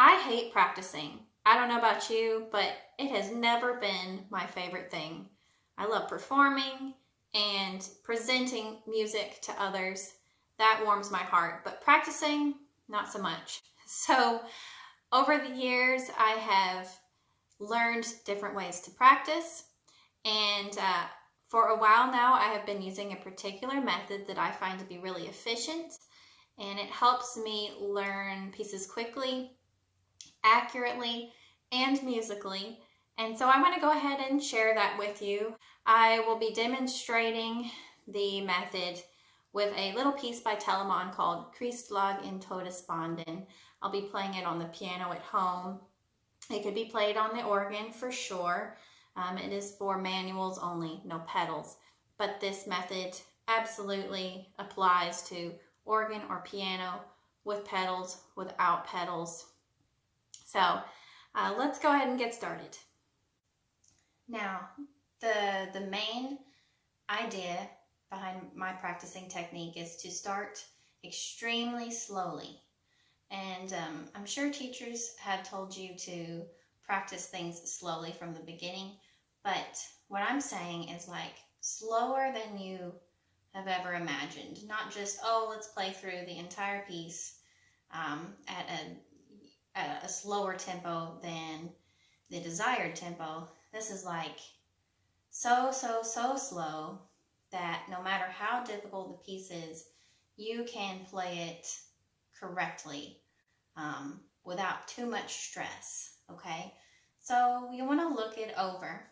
I hate practicing. I don't know about you, but it has never been my favorite thing. I love performing and presenting music to others. That warms my heart, but practicing, not so much. So, over the years, I have learned different ways to practice, and for a while now, I have been using a particular method that I find to be really efficient, and it helps me learn pieces quickly, accurately, and musically. And so I want to go ahead and share that with you. I will be demonstrating the method with a little piece by Telemann called Christlag in Todesbanden. I'll be playing it on the piano at home. It could be played on the organ for sure. It is for manuals only, no pedals. But this method absolutely applies to organ or piano, with pedals, without pedals. So let's go ahead and get started. Now, the main idea behind my practicing technique is to start extremely slowly. And I'm sure teachers have told you to practice things slowly from the beginning, but what I'm saying is like slower than you have ever imagined. Not just, oh, let's play through the entire piece at a slower tempo than the desired tempo. This is like so slow that no matter how difficult the piece is, you can play it correctly without too much stress, okay? So you want to look it over.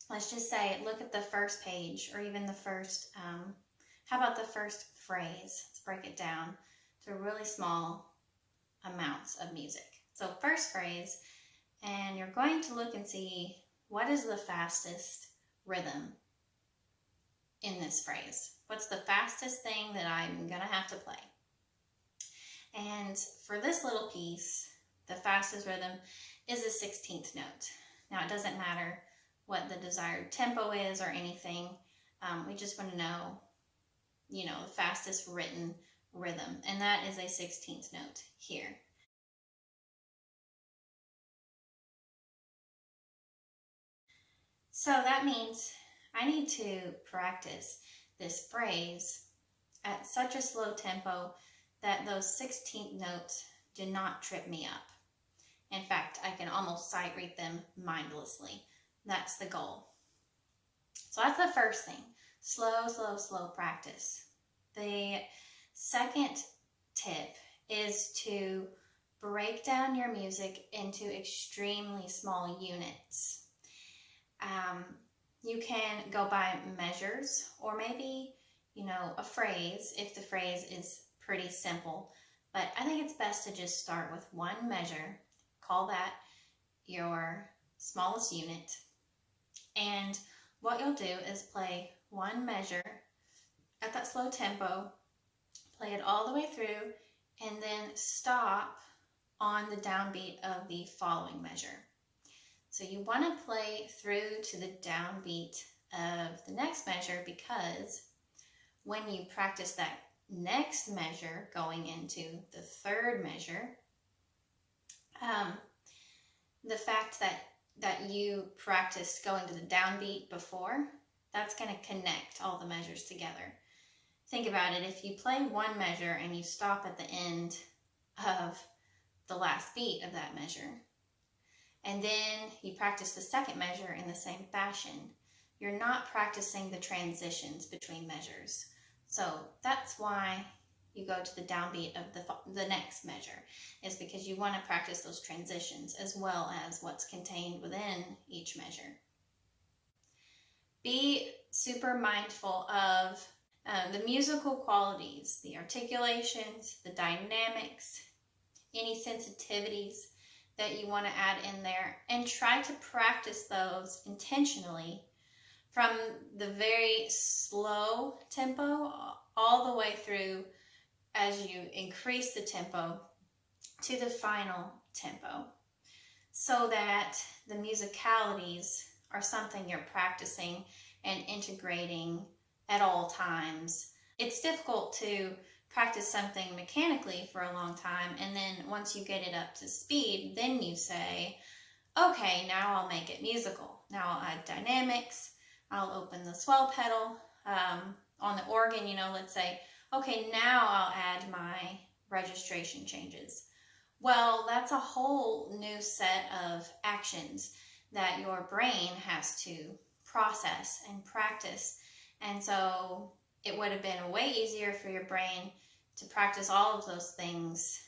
Let's just say, look at the first page, or even the first, how about the first phrase? Let's break it down to really small amounts of music. So first phrase, and you're going to look and see what is the fastest rhythm in this phrase. What's the fastest thing that I'm going to have to play? And for this little piece, the fastest rhythm is the 16th note. Now, it doesn't matter what the desired tempo is or anything. We just want to know, the fastest written rhythm. And that is a 16th note here. So that means I need to practice this phrase at such a slow tempo that those 16th notes do not trip me up. In fact, I can almost sight read them mindlessly. That's the goal. So that's the first thing. Slow practice. The second tip is to break down your music into extremely small units. You can go by measures, or maybe, a phrase if the phrase is pretty simple. But I think it's best to just start with one measure, call that your smallest unit. And what you'll do is play one measure at that slow tempo, play it all the way through, and then stop on the downbeat of the following measure. So you want to play through to the downbeat of the next measure, because when you practice that next measure going into the third measure, the fact that you practiced going to the downbeat before, that's going to connect all the measures together. Think about it. If you play one measure and you stop at the end of the last beat of that measure, and then you practice the second measure in the same fashion, you're not practicing the transitions between measures. So that's why you go to the downbeat of the next measure, is because you want to practice those transitions as well as what's contained within each measure. Be super mindful of the musical qualities, the articulations, the dynamics, any sensitivities that you want to add in there, and try to practice those intentionally from the very slow tempo all the way through as you increase the tempo to the final tempo, so that the musicalities are something you're practicing and integrating at all times. It's difficult to practice something mechanically for a long time, and then once you get it up to speed, then you say, okay, now I'll make it musical. Now I'll add dynamics. I'll open the swell pedal. On the organ, let's say, okay, now I'll add my registration changes. Well, that's a whole new set of actions that your brain has to process and practice. And so it would have been way easier for your brain to practice all of those things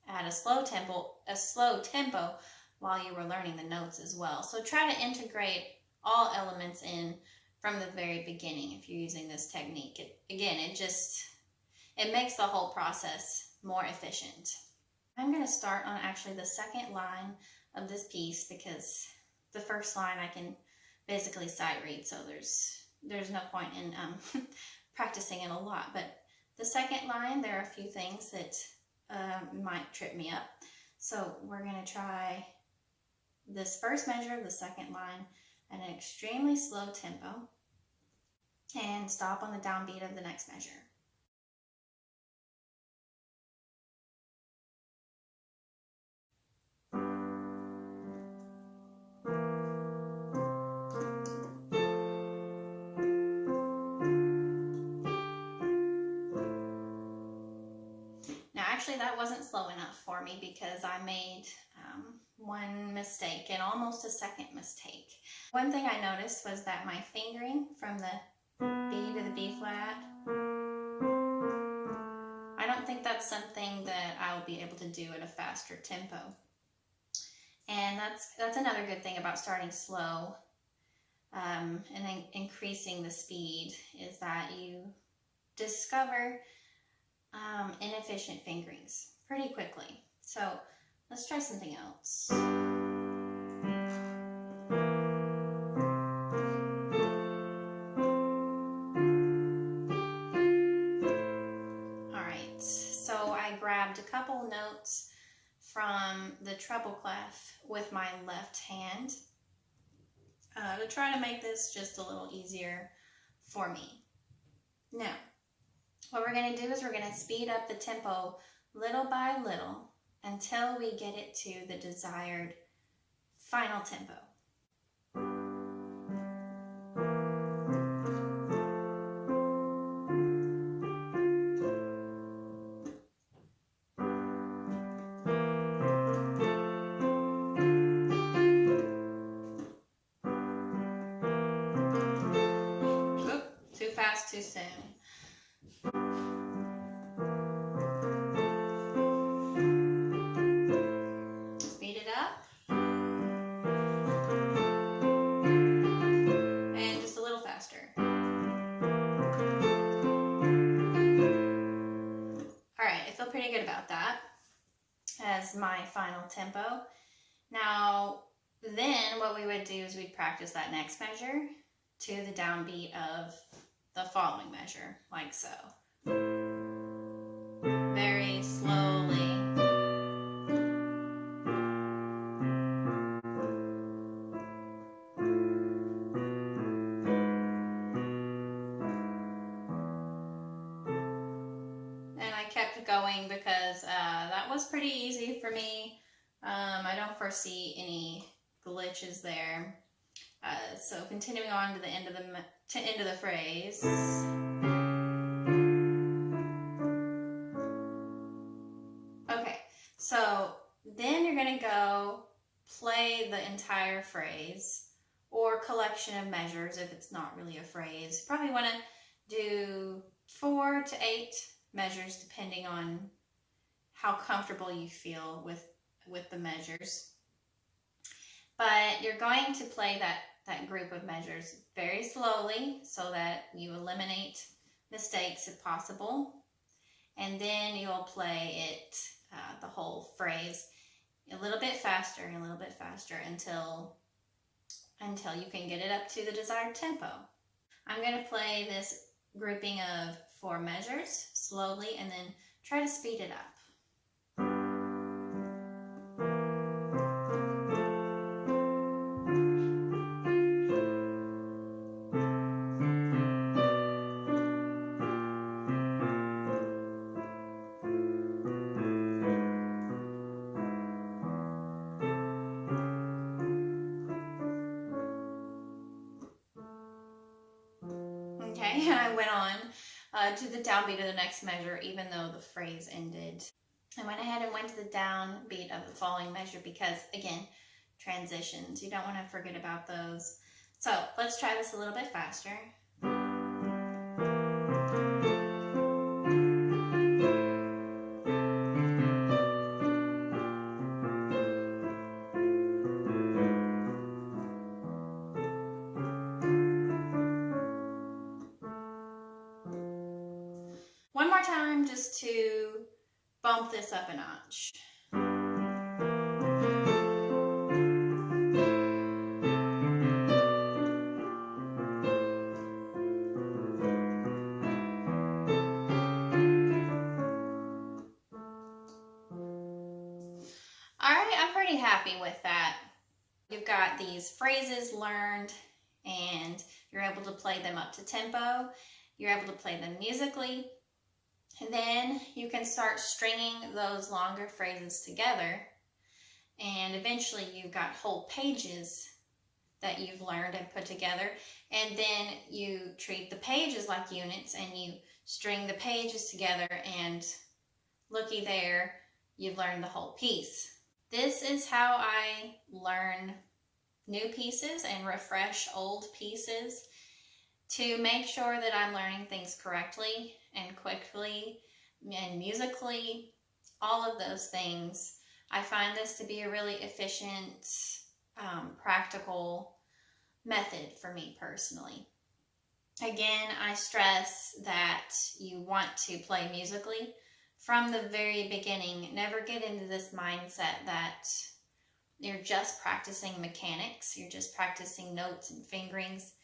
at a slow tempo while you were learning the notes as well. So try to integrate all elements in from the very beginning if you're using this technique. It makes the whole process more efficient. I'm going to start on actually the second line of this piece because the first line I can basically sight read, so there's no point in practicing it a lot. But the second line, there are a few things that might trip me up. So we're going to try this first measure of the second line at an extremely slow tempo and stop on the downbeat of the next measure. Now actually that wasn't slow enough for me because I made one mistake and almost a second mistake. One thing I noticed was that my fingering from the B to the B flat, I don't think that's something that I will be able to do at a faster tempo. And that's another good thing about starting slow and then increasing the speed is that you discover inefficient fingerings pretty quickly. So let's try something else. Alright, so I grabbed a couple notes from the treble clef with my left hand to try to make this just a little easier for me. Now, what we're going to do is we're going to speed up the tempo little by little until we get it to the desired final tempo. Oop, too fast, too soon. Pretty good about that as my final tempo. Now, then what we would do is we'd practice that next measure to the downbeat of the following measure, like so. Very slowly. Going because that was pretty easy for me. I don't foresee any glitches there. So continuing on to the end of the phrase. Okay, so then you're going to go play the entire phrase or collection of measures if it's not really a phrase. You probably want to do 4 to 8 measures depending on how comfortable you feel with the measures. But you're going to play that group of measures very slowly so that you eliminate mistakes if possible. And then you'll play it, the whole phrase, a little bit faster and a little bit faster until you can get it up to the desired tempo. I'm going to play this grouping of 4 measures slowly and then try to speed it up. and I went on to the downbeat of the next measure, even though the phrase ended. I went ahead and went to the downbeat of the following measure because, again, transitions. You don't want to forget about those. So let's try this a little bit faster. One more time just to bump this up a notch. Alright, I'm pretty happy with that. You've got these phrases learned and you're able to play them up to tempo. You're able to play them musically. And then you can start stringing those longer phrases together. And eventually you've got whole pages that you've learned and put together. And then you treat the pages like units and you string the pages together, and looky there, you've learned the whole piece. This is how I learn new pieces and refresh old pieces to make sure that I'm learning things correctly and quickly and musically, all of those things. I find this to be a really efficient, practical method for me personally. Again, I stress that you want to play musically from the very beginning. Never get into this mindset that you're just practicing mechanics, you're just practicing notes and fingerings,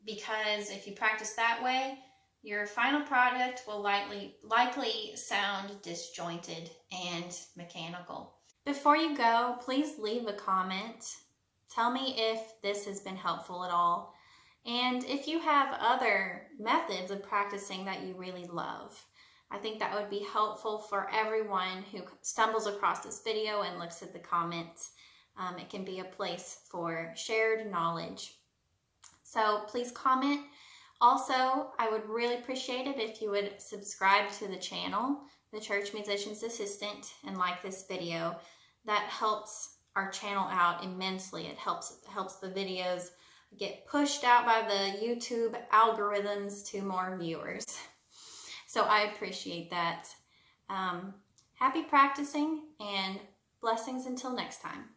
because if you practice that way, your final product will likely sound disjointed and mechanical. Before you go, please leave a comment. Tell me if this has been helpful at all, and if you have other methods of practicing that you really love. I think that would be helpful for everyone who stumbles across this video and looks at the comments. It can be a place for shared knowledge. So please comment. Also, I would really appreciate it if you would subscribe to the channel, The Church Musician's Assistant, and like this video. That helps our channel out immensely. It helps the videos get pushed out by the YouTube algorithms to more viewers. So I appreciate that. Happy practicing and blessings until next time.